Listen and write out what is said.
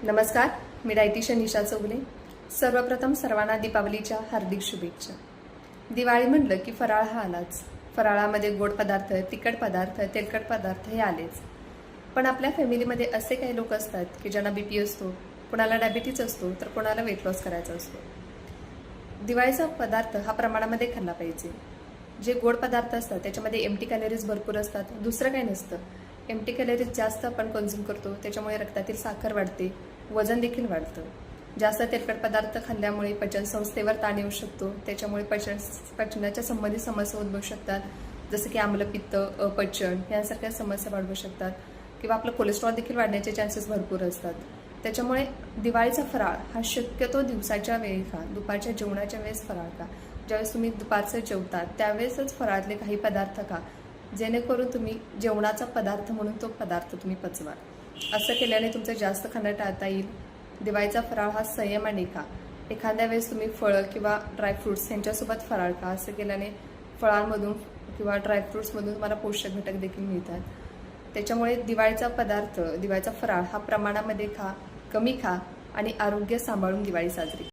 नमस्कार, मी डायटिशियन निशा चौगुले। सर्वप्रथम सर्वांना दीपावलीच्या हार्दिक शुभेच्छा। दिवाळी म्हटलं की फराळ हा आलाच। फराळामध्ये गोड पदार्थ, तिखट पदार्थ, तेलकट पदार्थ हे आलेच। पण आपल्या फॅमिलीमध्ये असे काही लोक असतात की ज्यांना बीपी असतो, कोणाला डायबिटीज असतो, तर कोणाला वेट लॉस करायचा असतो। दिवाळीचा पदार्थ हा प्रमाणामध्ये खाल्ला पाहिजे। जे गोड पदार्थ असतात त्याच्यामध्ये एम्प्टी कॅलरीज भरपूर असतात, दुसरं काही नसतं। एम्प्टी कॅलरीज जास्त आपण कंझ्युम करतो त्याच्यामुळे रक्तातील साखर वाढते, वजन देखील वाढतं। जास्त तेलकट पदार्थ खाल्ल्यामुळे पचनसंस्थेवर ताण येऊ शकतो, त्याच्यामुळे पचनाच्या संबंधित समस्या उद्भवू शकतात, जसं की आम्लपित्त, अपचन यांसारख्या समस्या वाढवू शकतात किंवा आपलं कोलेस्ट्रॉल देखील वाढण्याचे चान्सेस भरपूर असतात। त्याच्यामुळे दिवाळीचा फराळ हा शक्यतो दिवसाच्या वेळी खा, दुपारच्या जेवणाच्या वेळेस फराळ खा। ज्यावेळेस तुम्ही दुपारचं जेवता त्यावेळेसच फराळातले काही पदार्थ खा, जेणेकरून तुम्ही जेवणाचा पदार्थ म्हणून तो पदार्थ तुम्ही पचवा। असं केल्याने तुमचं जास्त खाणं टाळता येईल। दिवाळीचा फराळ हा संयमाने खा। एखाद्या वेळेस तुम्ही फळं किंवा ड्रायफ्रुट्स यांच्यासोबत फराळ खा। असं केल्याने फळांमधून किंवा ड्रायफ्रुट्समधून तुम्हाला पोषक घटक देखील मिळतात। त्याच्यामुळे दिवाळीचा फराळ हा प्रमाणामध्ये खा, कमी खा आणि आरोग्य सांभाळून दिवाळी साजरी